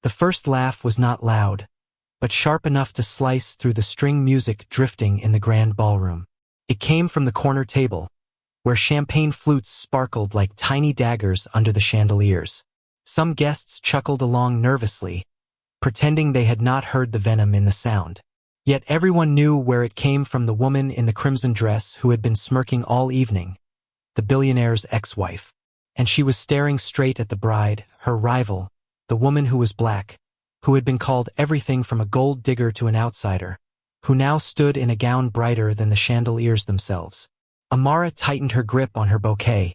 The first laugh was not loud, but sharp enough to slice through the string music drifting in the grand ballroom. It came from the corner table, where champagne flutes sparkled like tiny daggers under the chandeliers. Some guests chuckled along nervously, pretending they had not heard the venom in the sound. Yet everyone knew where it came from: the woman in the crimson dress who had been smirking all evening, the billionaire's ex-wife. And she was staring straight at the bride, her rival, the woman who was black, who had been called everything from a gold digger to an outsider, who now stood in a gown brighter than the chandeliers themselves. Amara tightened her grip on her bouquet,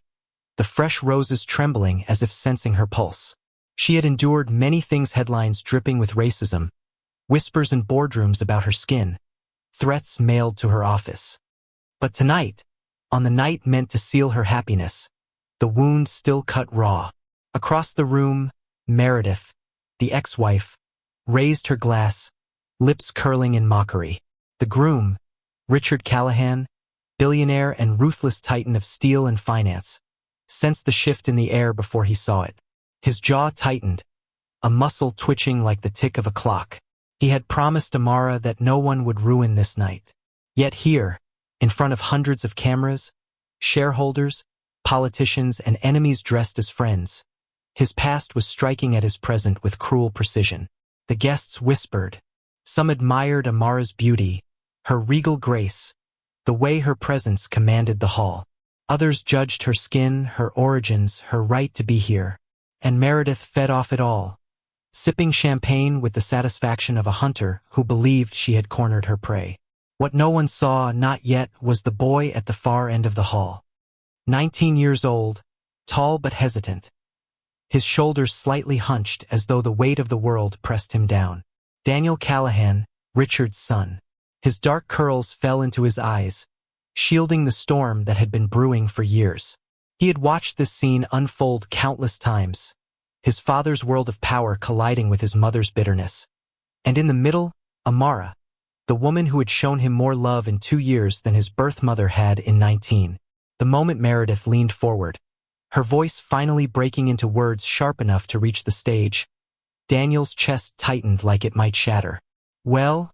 the fresh roses trembling as if sensing her pulse. She had endured many things: headlines dripping with racism, whispers in boardrooms about her skin, threats mailed to her office. But tonight, on the night meant to seal her happiness, the wound still cut raw. Across the room, Meredith, the ex-wife, raised her glass, lips curling in mockery. The groom, Richard Callahan, billionaire and ruthless titan of steel and finance, sensed the shift in the air before he saw it. His jaw tightened, a muscle twitching like the tick of a clock. He had promised Amara that no one would ruin this night. Yet here, in front of hundreds of cameras, shareholders, politicians, and enemies dressed as friends, his past was striking at his present with cruel precision. The guests whispered. Some admired Amara's beauty, her regal grace, the way her presence commanded the hall. Others judged her skin, her origins, her right to be here. And Meredith fed off it all, sipping champagne with the satisfaction of a hunter who believed she had cornered her prey. What no one saw, not yet, was the boy at the far end of the hall. 19 years old, tall but hesitant, his shoulders slightly hunched as though the weight of the world pressed him down. Daniel Callahan, Richard's son. His dark curls fell into his eyes, shielding the storm that had been brewing for years. He had watched this scene unfold countless times, his father's world of power colliding with his mother's bitterness. And in the middle, Amara, the woman who had shown him more love in 2 years than his birth mother had in 19. The moment Meredith leaned forward, her voice finally breaking into words sharp enough to reach the stage, Daniel's chest tightened like it might shatter. "Well,"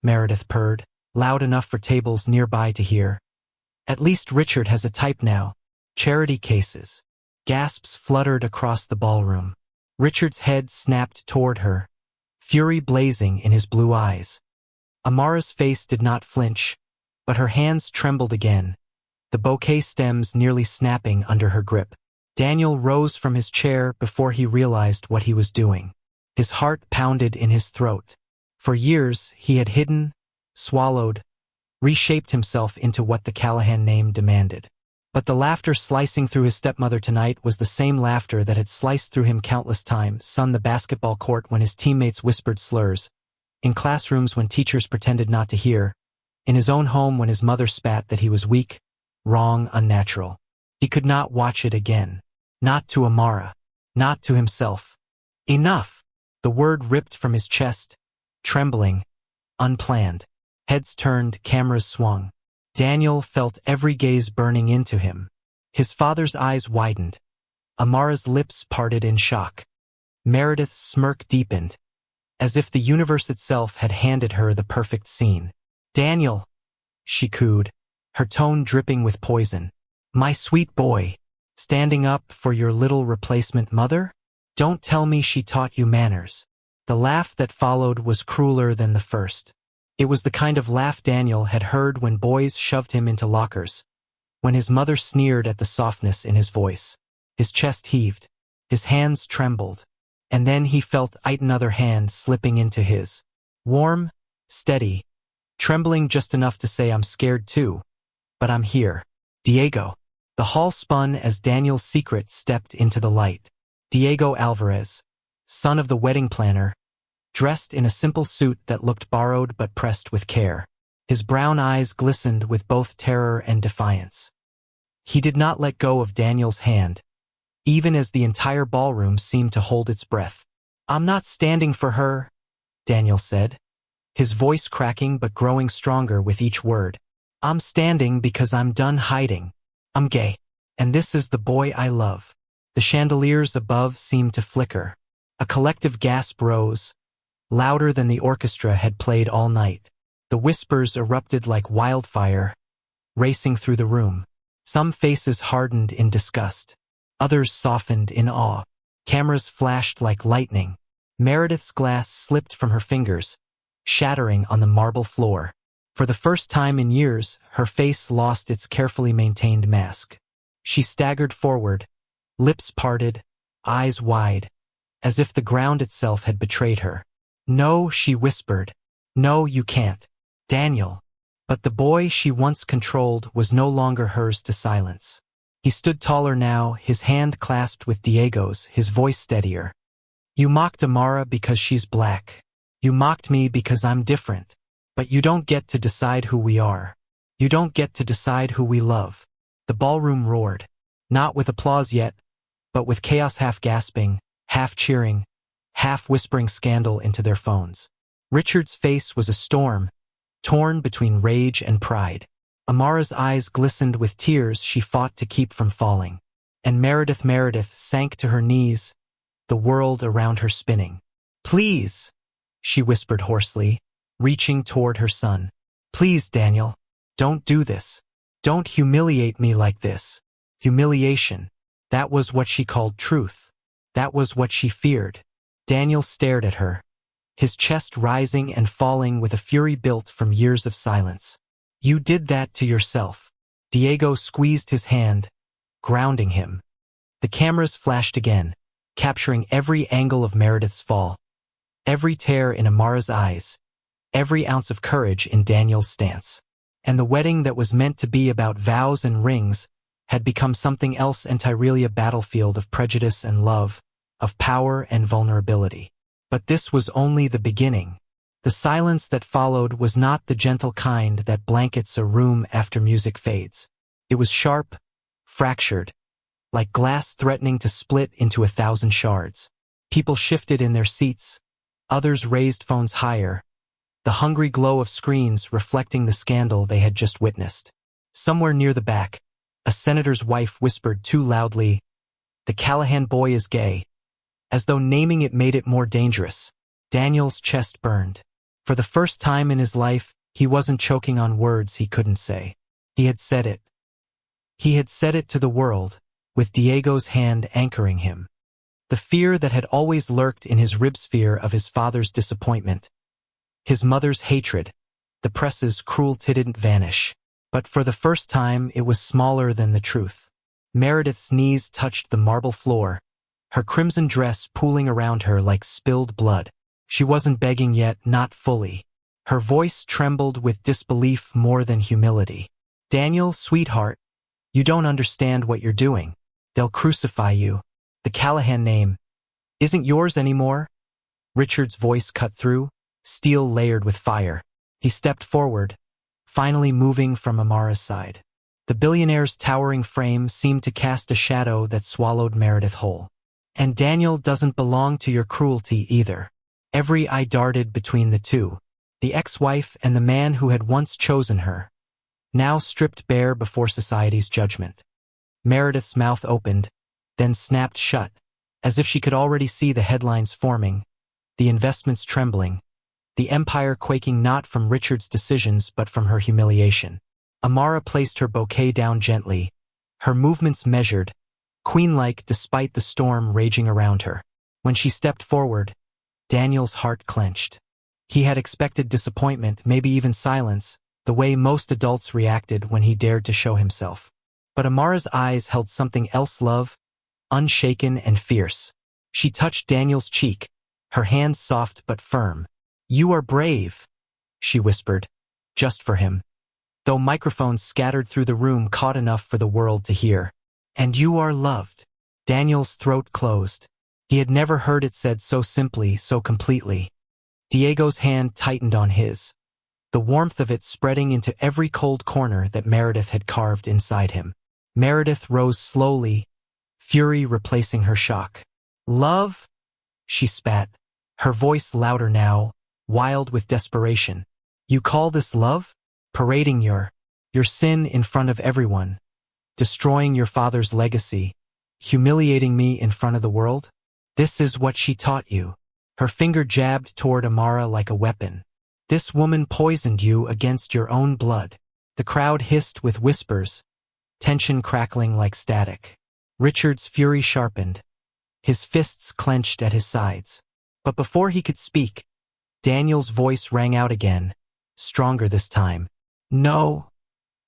Meredith purred, loud enough for tables nearby to hear, "at least Richard has a type now. Charity cases." Gasps fluttered across the ballroom. Richard's head snapped toward her, fury blazing in his blue eyes. Amara's face did not flinch, but her hands trembled again, the bouquet stems nearly snapping under her grip. Daniel rose from his chair before he realized what he was doing. His heart pounded in his throat. For years, he had hidden, swallowed, reshaped himself into what the Callahan name demanded. But the laughter slicing through his stepmother tonight was the same laughter that had sliced through him countless times, on the basketball court when his teammates whispered slurs, in classrooms when teachers pretended not to hear, in his own home when his mother spat that he was weak, wrong, unnatural. He could not watch it again. Not to Amara. Not to himself. Enough! The word ripped from his chest, trembling, unplanned. Heads turned, cameras swung. Daniel felt every gaze burning into him. His father's eyes widened. Amara's lips parted in shock. Meredith's smirk deepened, as if the universe itself had handed her the perfect scene. "Daniel," she cooed, her tone dripping with poison. "My sweet boy, standing up for your little replacement mother? Don't tell me she taught you manners." The laugh that followed was crueler than the first. It was the kind of laugh Daniel had heard when boys shoved him into lockers, when his mother sneered at the softness in his voice. His chest heaved, his hands trembled, and then he felt another hand slipping into his. Warm, steady, trembling just enough to say, "I'm scared too, but I'm here." Diego. The hall spun as Daniel's secret stepped into the light. Diego Alvarez, son of the wedding planner, dressed in a simple suit that looked borrowed but pressed with care. His brown eyes glistened with both terror and defiance. He did not let go of Daniel's hand, even as the entire ballroom seemed to hold its breath. "I'm not standing for her," Daniel said, his voice cracking but growing stronger with each word. "I'm standing because I'm done hiding. I'm gay, and this is the boy I love." The chandeliers above seemed to flicker. A collective gasp rose, louder than the orchestra had played all night. The whispers erupted like wildfire, racing through the room. Some faces hardened in disgust. Others softened in awe. Cameras flashed like lightning. Meredith's glass slipped from her fingers, shattering on the marble floor. For the first time in years, her face lost its carefully maintained mask. She staggered forward, lips parted, eyes wide, as if the ground itself had betrayed her. "No," she whispered. "No, you can't. Daniel." But the boy she once controlled was no longer hers to silence. He stood taller now, his hand clasped with Diego's, his voice steadier. "You mocked Amara because she's black. You mocked me because I'm different. But you don't get to decide who we are. You don't get to decide who we love." The ballroom roared. Not with applause yet, but with chaos, half gasping, half cheering, half whispering scandal into their phones. Richard's face was a storm, torn between rage and pride. Amara's eyes glistened with tears she fought to keep from falling. And Meredith sank to her knees, the world around her spinning. "Please," she whispered hoarsely, reaching toward her son. "Please, Daniel, don't do this. Don't humiliate me like this." Humiliation. That was what she called truth. That was what she feared. Daniel stared at her, his chest rising and falling with a fury built from years of silence. "You did that to yourself." Diego squeezed his hand, grounding him. The cameras flashed again, capturing every angle of Meredith's fall, every tear in Amara's eyes, every ounce of courage in Daniel's stance. And the wedding that was meant to be about vows and rings had become something else entirely, a battlefield of prejudice and love, of power and vulnerability. But this was only the beginning. The silence that followed was not the gentle kind that blankets a room after music fades. It was sharp, fractured, like glass threatening to split into 1,000 shards. People shifted in their seats, others raised phones higher, the hungry glow of screens reflecting the scandal they had just witnessed. Somewhere near the back, a senator's wife whispered too loudly, "The Callahan boy is gay," as though naming it made it more dangerous. Daniel's chest burned. For the first time in his life, he wasn't choking on words he couldn't say. He had said it. He had said it to the world, with Diego's hand anchoring him. The fear that had always lurked in his ribsphere of his father's disappointment, his mother's hatred, the press's cruelty didn't vanish. But for the first time, it was smaller than the truth. Meredith's knees touched the marble floor, her crimson dress pooling around her like spilled blood. She wasn't begging yet, not fully. Her voice trembled with disbelief more than humility. "Daniel, sweetheart, you don't understand what you're doing. They'll crucify you. The Callahan name isn't yours anymore." Richard's voice cut through, steel layered with fire. He stepped forward, finally moving from Amara's side. The billionaire's towering frame seemed to cast a shadow that swallowed Meredith whole. "And Daniel doesn't belong to your cruelty either." Every eye darted between the two, the ex-wife and the man who had once chosen her, now stripped bare before society's judgment. Meredith's mouth opened, then snapped shut, as if she could already see the headlines forming, the investments trembling, the empire quaking not from Richard's decisions but from her humiliation. Amara placed her bouquet down gently, her movements measured, queen-like despite the storm raging around her. When she stepped forward, Daniel's heart clenched. He had expected disappointment, maybe even silence, the way most adults reacted when he dared to show himself. But Amara's eyes held something else, love, unshaken and fierce. She touched Daniel's cheek, her hand soft but firm. "You are brave," she whispered, just for him, though microphones scattered through the room caught enough for the world to hear. "And you are loved." Daniel's throat closed. He had never heard it said so simply, so completely. Diego's hand tightened on his, the warmth of it spreading into every cold corner that Meredith had carved inside him. Meredith rose slowly, fury replacing her shock. "Love?" she spat, her voice louder now, wild with desperation. "You call this love? Parading your sin in front of everyone, destroying your father's legacy, humiliating me in front of the world?" This is what she taught you. Her finger jabbed toward Amara like a weapon. This woman poisoned you against your own blood. The crowd hissed with whispers, tension crackling like static. Richard's fury sharpened, his fists clenched at his sides. But before he could speak, Daniel's voice rang out again, stronger this time. No,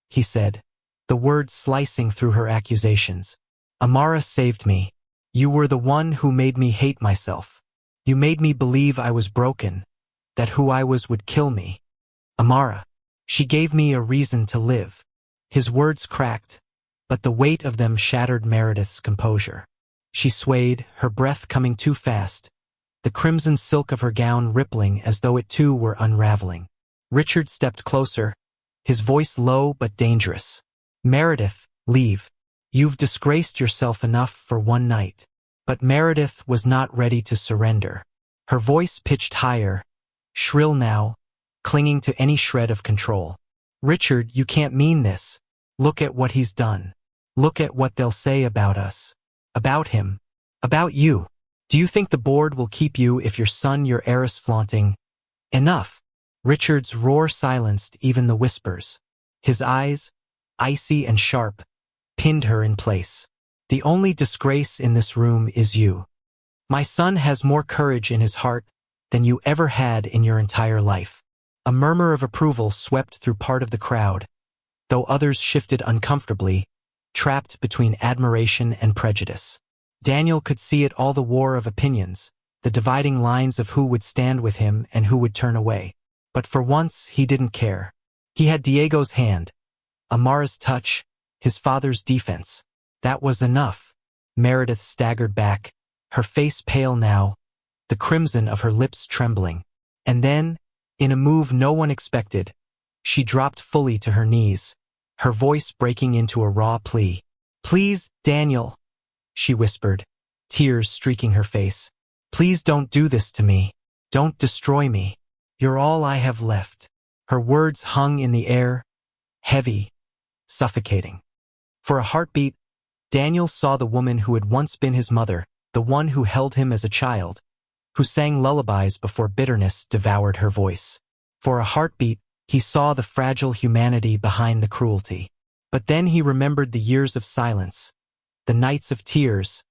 he said, the words slicing through her accusations. Amara saved me. You were the one who made me hate myself. You made me believe I was broken, that who I was would kill me. Amara. She gave me a reason to live. His words cracked, but the weight of them shattered Meredith's composure. She swayed, her breath coming too fast, the crimson silk of her gown rippling as though it too were unraveling. Richard stepped closer, his voice low but dangerous. Meredith, leave. You've disgraced yourself enough for one night. But Meredith was not ready to surrender. Her voice pitched higher, shrill now, clinging to any shred of control. Richard, you can't mean this. Look at what he's done. Look at what they'll say about us. About him. About you. Do you think the board will keep you if your son, your heiress flaunting? Enough. Richard's roar silenced even the whispers. His eyes, icy and sharp, pinned her in place. The only disgrace in this room is you. My son has more courage in his heart than you ever had in your entire life. A murmur of approval swept through part of the crowd, though others shifted uncomfortably, trapped between admiration and prejudice. Daniel could see it all, the war of opinions, the dividing lines of who would stand with him and who would turn away. But for once, he didn't care. He had Diego's hand, Amara's touch, his father's defense. That was enough. Meredith staggered back, her face pale now, the crimson of her lips trembling. And then, in a move no one expected, she dropped fully to her knees, her voice breaking into a raw plea. Please, Daniel, she whispered, tears streaking her face. Please don't do this to me. Don't destroy me. You're all I have left. Her words hung in the air, heavy, suffocating. For a heartbeat, Daniel saw the woman who had once been his mother, the one who held him as a child, who sang lullabies before bitterness devoured her voice. For a heartbeat, he saw the fragile humanity behind the cruelty. But then he remembered the years of silence, the nights of tears,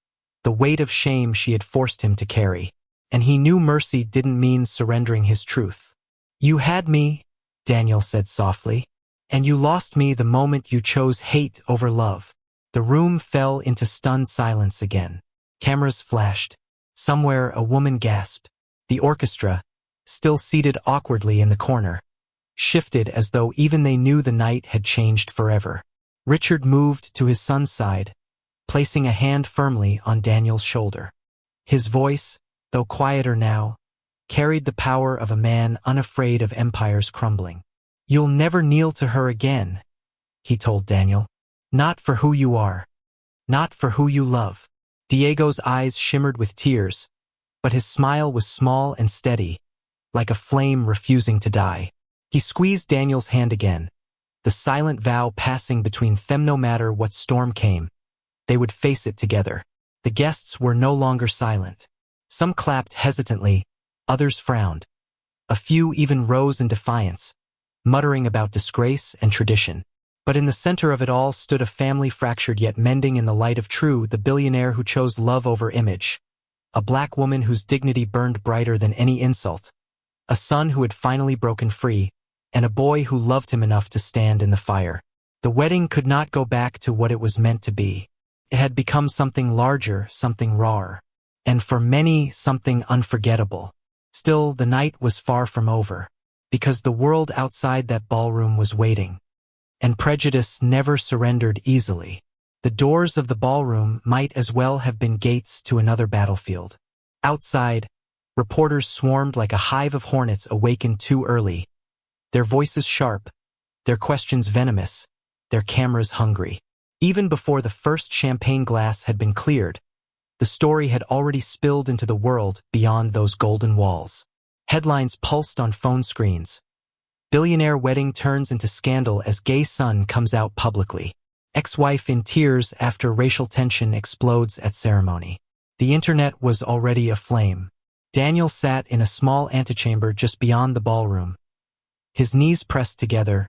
the weight of shame she had forced him to carry. And he knew mercy didn't mean surrendering his truth. You had me, Daniel said softly, and you lost me the moment you chose hate over love. The room fell into stunned silence again. Cameras flashed. Somewhere a woman gasped. The orchestra, still seated awkwardly in the corner, shifted as though even they knew the night had changed forever. Richard moved to his son's side, placing a hand firmly on Daniel's shoulder. His voice, though quieter now, carried the power of a man unafraid of empires crumbling. You'll never kneel to her again, he told Daniel. Not for who you are. Not for who you love. Diego's eyes shimmered with tears, but his smile was small and steady, like a flame refusing to die. He squeezed Daniel's hand again, the silent vow passing between them. No matter what storm came, they would face it together. The guests were no longer silent. Some clapped hesitantly, others frowned. A few even rose in defiance, muttering about disgrace and tradition. But in the center of it all stood a family fractured yet mending in the light of true, the billionaire who chose love over image, a black woman whose dignity burned brighter than any insult, a son who had finally broken free, and a boy who loved him enough to stand in the fire. The wedding could not go back to what it was meant to be. It had become something larger, something rawer, and for many, something unforgettable. Still, the night was far from over, because the world outside that ballroom was waiting. And prejudice never surrendered easily. The doors of the ballroom might as well have been gates to another battlefield. Outside, reporters swarmed like a hive of hornets awakened too early, their voices sharp, their questions venomous, their cameras hungry. Even before the first champagne glass had been cleared, the story had already spilled into the world beyond those golden walls. Headlines pulsed on phone screens. Billionaire wedding turns into scandal as gay son comes out publicly. Ex-wife in tears after racial tension explodes at ceremony. The internet was already aflame. Daniel sat in a small antechamber just beyond the ballroom, his knees pressed together,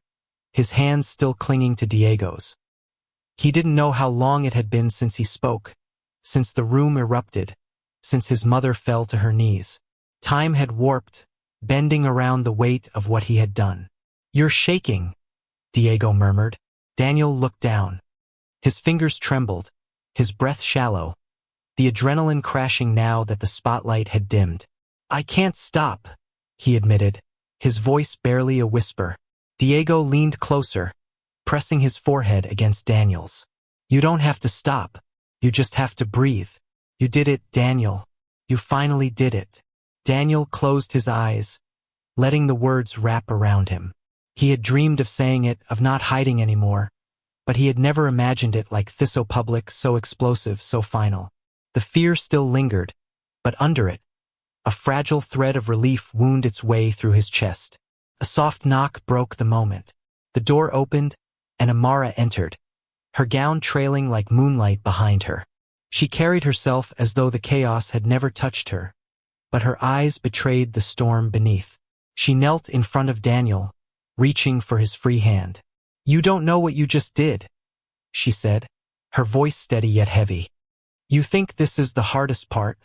his hands still clinging to Diego's. He didn't know how long it had been since he spoke, since the room erupted, since his mother fell to her knees. Time had warped, bending around the weight of what he had done. "You're shaking," Diego murmured. Daniel looked down. His fingers trembled, his breath shallow, the adrenaline crashing now that the spotlight had dimmed. "I can't stop," he admitted, his voice barely a whisper. Diego leaned closer, pressing his forehead against Daniel's. "You don't have to stop. You just have to breathe. You did it, Daniel. You finally did it." Daniel closed his eyes, letting the words wrap around him. He had dreamed of saying it, of not hiding anymore, but he had never imagined it like this, so public, so explosive, so final. The fear still lingered, but under it, a fragile thread of relief wound its way through his chest. A soft knock broke the moment. The door opened, and Amara entered, her gown trailing like moonlight behind her. She carried herself as though the chaos had never touched her, but her eyes betrayed the storm beneath. She knelt in front of Daniel, reaching for his free hand. "You don't know what you just did," she said, her voice steady yet heavy. "You think this is the hardest part,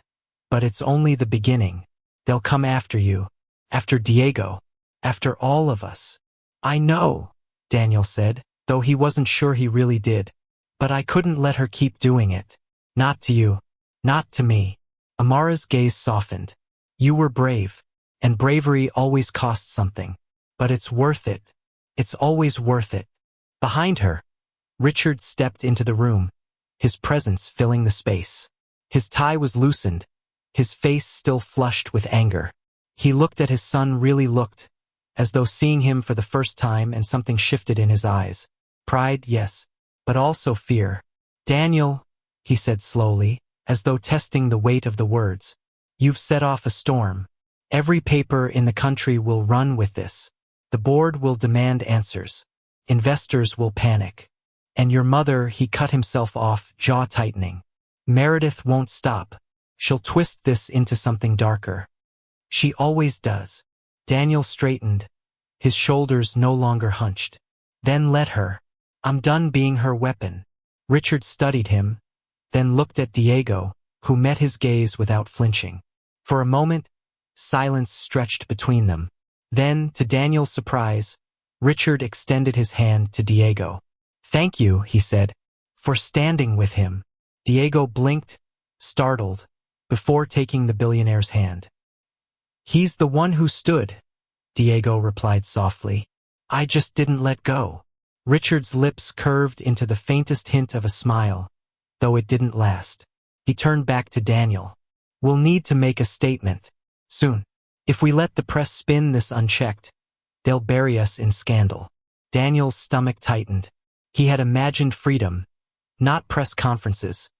but it's only the beginning. They'll come after you, after Diego, after all of us." "I know," Daniel said, though he wasn't sure he really did. "But I couldn't let her keep doing it. Not to you. Not to me." Amara's gaze softened. "You were brave, and bravery always costs something. But it's worth it. It's always worth it." Behind her, Richard stepped into the room, his presence filling the space. His tie was loosened, his face still flushed with anger. He looked at his son, really looked, as though seeing him for the first time, and something shifted in his eyes. Pride, yes, but also fear. "Daniel," he said slowly, as though testing the weight of the words, "you've set off a storm. Every paper in the country will run with this. The board will demand answers. Investors will panic. And your mother," he cut himself off, jaw tightening. "Meredith won't stop. She'll twist this into something darker. She always does." Daniel straightened, his shoulders no longer hunched. "Then let her. I'm done being her weapon." Richard studied him, then looked at Diego, who met his gaze without flinching. For a moment, silence stretched between them. Then, to Daniel's surprise, Richard extended his hand to Diego. "Thank you," he said, "for standing with him." Diego blinked, startled, before taking the billionaire's hand. "He's the one who stood," Diego replied softly. "I just didn't let go." Richard's lips curved into the faintest hint of a smile, though it didn't last. He turned back to Daniel. "We'll need to make a statement. Soon. If we let the press spin this unchecked, they'll bury us in scandal." Daniel's stomach tightened. He had imagined freedom, not press conferences,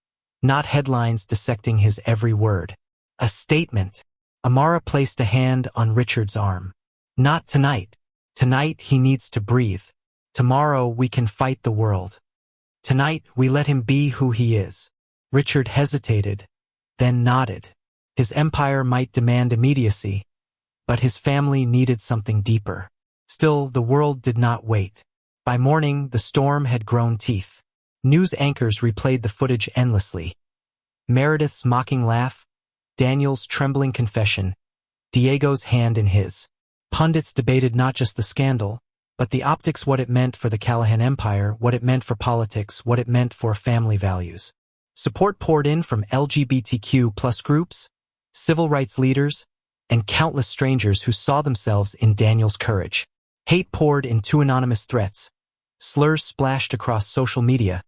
not headlines dissecting his every word. A statement. Amara placed a hand on Richard's arm. "Not tonight. Tonight he needs to breathe. Tomorrow we can fight the world. Tonight we let him be who he is." Richard hesitated, then nodded. His empire might demand immediacy, but his family needed something deeper. Still, the world did not wait. By morning, the storm had grown teeth. News anchors replayed the footage endlessly. Meredith's mocking laugh, Daniel's trembling confession, Diego's hand in his. Pundits debated not just the scandal, but the optics, what it meant for the Callahan empire, what it meant for politics, what it meant for family values. Support poured in from LGBTQ+ groups, civil rights leaders, and countless strangers who saw themselves in Daniel's courage. Hate poured into anonymous threats. Slurs splashed across social media,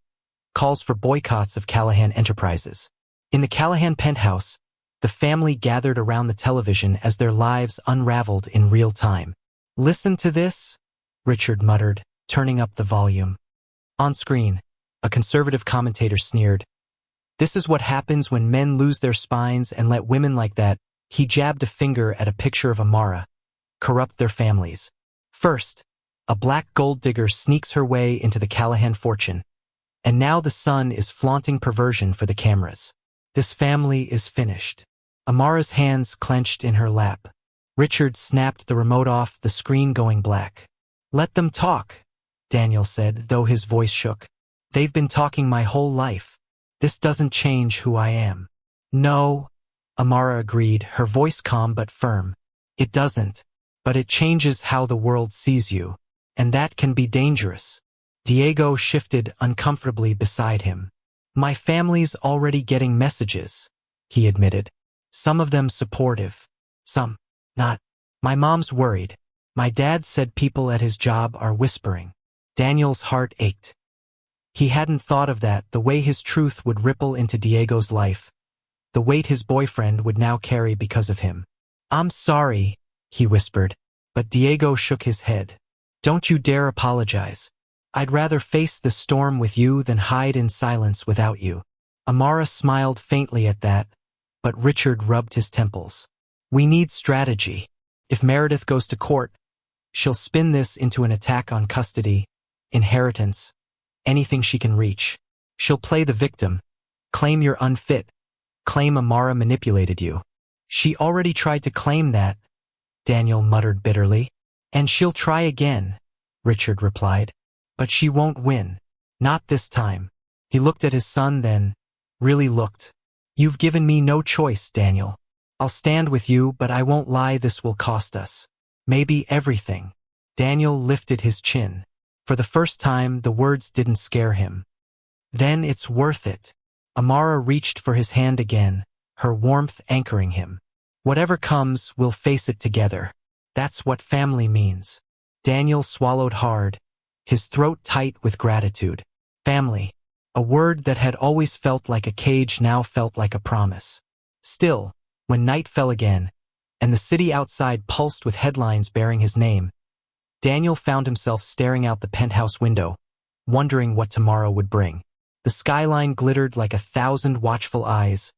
calls for boycotts of Callahan Enterprises. In the Callahan penthouse, the family gathered around the television as their lives unraveled in real time. "Listen to this," Richard muttered, turning up the volume. On screen, a conservative commentator sneered. "This is what happens when men lose their spines and let women like that," he jabbed a finger at a picture of Amara, "corrupt their families. First, a black gold digger sneaks her way into the Callahan fortune, and now the son is flaunting perversion for the cameras. This family is finished. Amara's hands clenched in her lap. Richard snapped the remote off, the screen going black. Let them talk, Daniel said, though his voice shook. They've been talking my whole life. This doesn't change who I am. No, Amara agreed, her voice calm but firm. It doesn't. But it changes how the world sees you. And that can be dangerous. Diego shifted uncomfortably beside him. My family's already getting messages, he admitted. Some of them supportive. Some not. My mom's worried. My dad said people at his job are whispering. Daniel's heart ached. He hadn't thought of that, the way his truth would ripple into Diego's life. The weight his boyfriend would now carry because of him. I'm sorry, he whispered, but Diego shook his head. Don't you dare apologize. I'd rather face the storm with you than hide in silence without you. Amara smiled faintly at that, but Richard rubbed his temples. We need strategy. If Meredith goes to court, she'll spin this into an attack on custody, inheritance, anything she can reach. She'll play the victim, claim you're unfit, claim Amara manipulated you. She already tried to claim that, Daniel muttered bitterly. And she'll try again, Richard replied. But she won't win. Not this time. He looked at his son then, really looked. You've given me no choice, Daniel. I'll stand with you, but I won't lie, this will cost us. Maybe everything. Daniel lifted his chin. For the first time, the words didn't scare him. Then it's worth it. Amara reached for his hand again, her warmth anchoring him. Whatever comes, we'll face it together. That's what family means. Daniel swallowed hard, his throat tight with gratitude. Family. A word that had always felt like a cage now felt like a promise. Still, when night fell again, and the city outside pulsed with headlines bearing his name, Daniel found himself staring out the penthouse window, wondering what tomorrow would bring. The skyline glittered like 1,000 watchful eyes,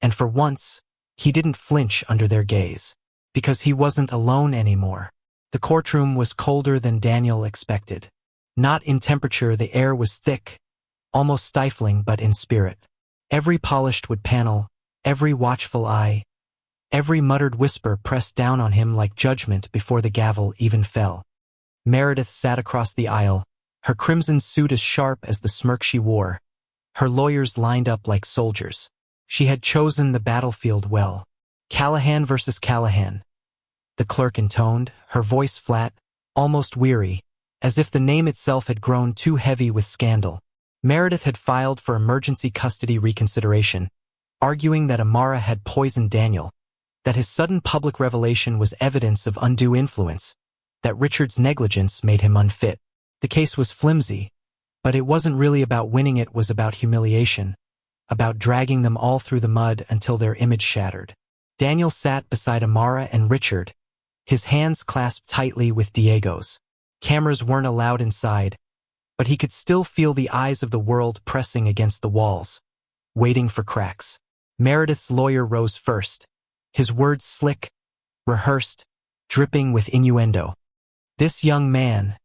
and for once, he didn't flinch under their gaze. Because he wasn't alone anymore. The courtroom was colder than Daniel expected. Not in temperature, the air was thick, almost stifling, but in spirit. Every polished wood panel, every watchful eye, every muttered whisper pressed down on him like judgment before the gavel even fell. Meredith sat across the aisle, her crimson suit as sharp as the smirk she wore, her lawyers lined up like soldiers. She had chosen the battlefield well. Callahan versus Callahan. The clerk intoned, her voice flat, almost weary, as if the name itself had grown too heavy with scandal. Meredith had filed for emergency custody reconsideration, arguing that Amara had poisoned Daniel, that his sudden public revelation was evidence of undue influence, that Richard's negligence made him unfit. The case was flimsy, but it wasn't really about winning, it was about humiliation, about dragging them all through the mud until their image shattered. Daniel sat beside Amara and Richard, his hands clasped tightly with Diego's. Cameras weren't allowed inside, but he could still feel the eyes of the world pressing against the walls, waiting for cracks. Meredith's lawyer rose first, his words slick, rehearsed, dripping with innuendo. This young man,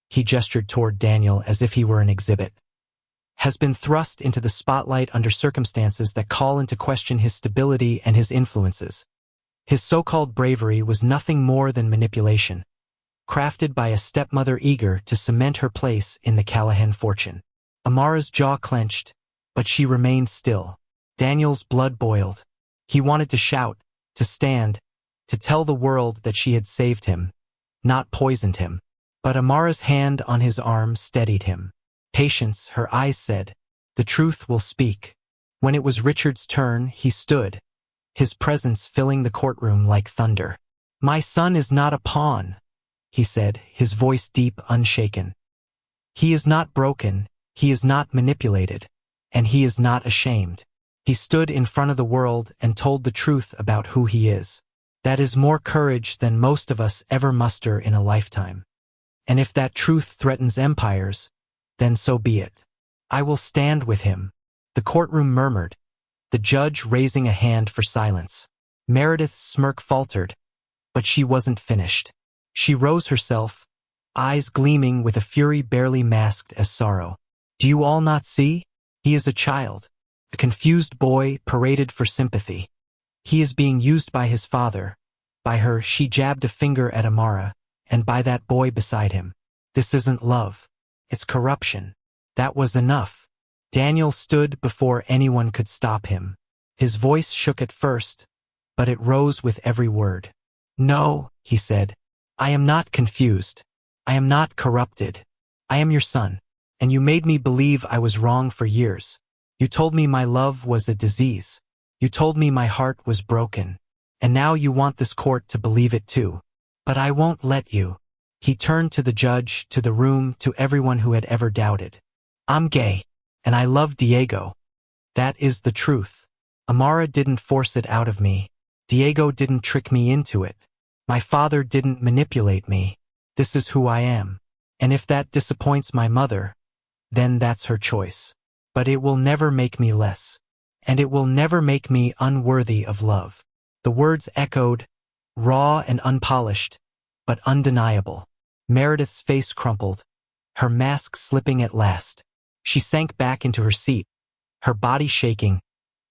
he gestured toward Daniel as if he were an exhibit, has been thrust into the spotlight under circumstances that call into question his stability and his influences. His so-called bravery was nothing more than manipulation, crafted by a stepmother eager to cement her place in the Callahan fortune. Amara's jaw clenched, but she remained still. Daniel's blood boiled. He wanted to shout, to stand, to tell the world that she had saved him, not poisoned him. But Amara's hand on his arm steadied him. Patience, her eyes said. The truth will speak. When it was Richard's turn, he stood, his presence filling the courtroom like thunder. My son is not a pawn, he said, his voice deep, unshaken. He is not broken, he is not manipulated, and he is not ashamed. He stood in front of the world and told the truth about who he is. That is more courage than most of us ever muster in a lifetime. And if that truth threatens empires, then so be it. I will stand with him. The courtroom murmured, the judge raising a hand for silence. Meredith's smirk faltered, but she wasn't finished. She rose herself, eyes gleaming with a fury barely masked as sorrow. Do you all not see? He is a child. A confused boy paraded for sympathy. He is being used by his father. By her, she jabbed a finger at Amara, and by that boy beside him. This isn't love. It's corruption. That was enough. Daniel stood before anyone could stop him. His voice shook at first, but it rose with every word. No, he said. I am not confused. I am not corrupted. I am your son, and you made me believe I was wrong for years. You told me my love was a disease. You told me my heart was broken. And now you want this court to believe it too. But I won't let you. He turned to the judge, to the room, to everyone who had ever doubted. I'm gay, and I love Diego. That is the truth. Amara didn't force it out of me. Diego didn't trick me into it. My father didn't manipulate me. This is who I am. And if that disappoints my mother, then that's her choice. But it will never make me less. And it will never make me unworthy of love. The words echoed, raw and unpolished, but undeniable. Meredith's face crumpled, her mask slipping at last. She sank back into her seat, her body shaking,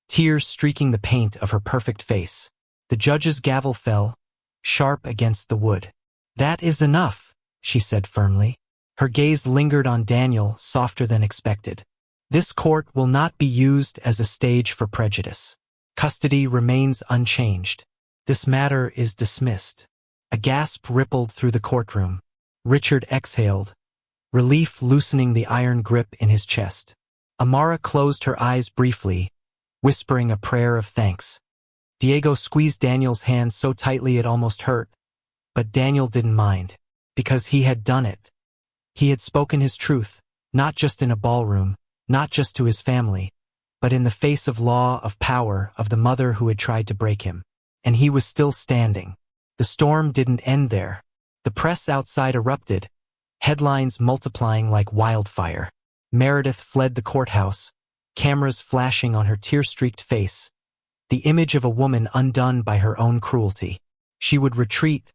tears streaking the paint of her perfect face. The judge's gavel fell, sharp against the wood. That is enough, she said firmly. Her gaze lingered on Daniel, softer than expected. This court will not be used as a stage for prejudice. Custody remains unchanged. This matter is dismissed. A gasp rippled through the courtroom. Richard exhaled, relief loosening the iron grip in his chest. Amara closed her eyes briefly, whispering a prayer of thanks. Diego squeezed Daniel's hand so tightly it almost hurt, but Daniel didn't mind, because he had done it. He had spoken his truth, not just in a ballroom, not just to his family, but in the face of law, of power, of the mother who had tried to break him. And he was still standing. The storm didn't end there. The press outside erupted, headlines multiplying like wildfire. Meredith fled the courthouse, cameras flashing on her tear-streaked face, the image of a woman undone by her own cruelty. She would retreat,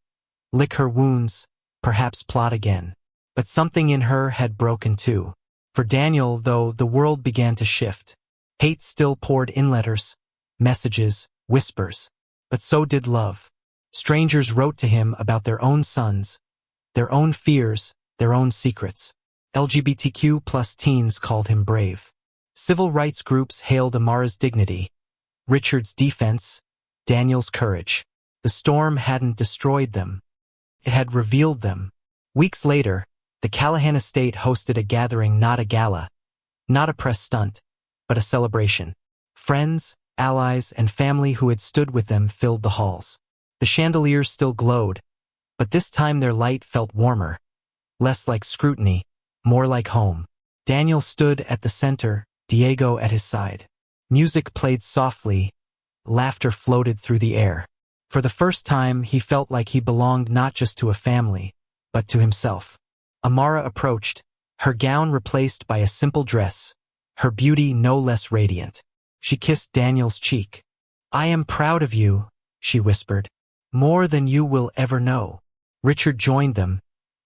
lick her wounds, perhaps plot again. But something in her had broken too. For Daniel, though, the world began to shift. Hate still poured in letters, messages, whispers. But so did love. Strangers wrote to him about their own sons, their own fears, their own secrets. LGBTQ plus teens called him brave. Civil rights groups hailed Amara's dignity, Richard's defense, Daniel's courage. The storm hadn't destroyed them. It had revealed them. Weeks later, the Callahan estate hosted a gathering, not a gala, not a press stunt, but a celebration. Friends, allies, and family who had stood with them filled the halls. The chandeliers still glowed, but this time their light felt warmer, less like scrutiny, more like home. Daniel stood at the center, Diego at his side. Music played softly, laughter floated through the air. For the first time, he felt like he belonged not just to a family, but to himself. Amara approached, her gown replaced by a simple dress, her beauty no less radiant. She kissed Daniel's cheek. I am proud of you, she whispered. More than you will ever know. Richard joined them,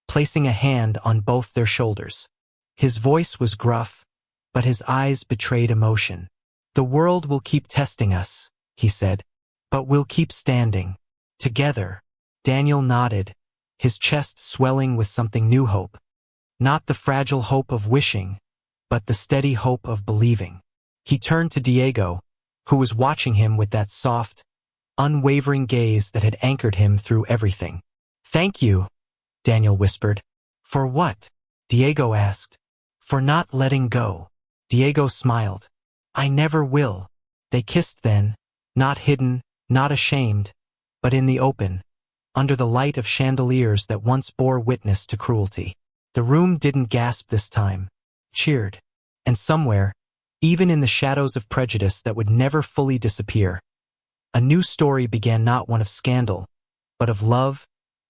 placing a hand on both their shoulders. His voice was gruff, but his eyes betrayed emotion. The world will keep testing us, he said, but we'll keep standing. Together. Daniel nodded, his chest swelling with something new hope. Not the fragile hope of wishing, but the steady hope of believing. He turned to Diego, who was watching him with that soft, unwavering gaze that had anchored him through everything. Thank you, Daniel whispered. For what? Diego asked. For not letting go. Diego smiled. I never will. They kissed then, not hidden, not ashamed, but in the open, under the light of chandeliers that once bore witness to cruelty. The room didn't gasp this time, cheered. And somewhere, even in the shadows of prejudice that would never fully disappear, a new story began, not one of scandal, but of love,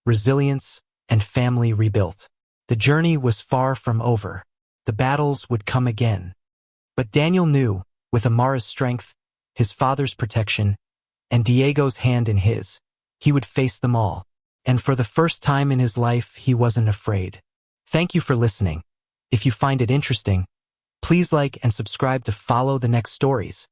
resilience, and family rebuilt. The journey was far from over. The battles would come again. But Daniel knew, with Amara's strength, his father's protection, and Diego's hand in his, he would face them all. And for the first time in his life, he wasn't afraid. Thank you for listening. If you find it interesting, Please like and subscribe to follow the next stories.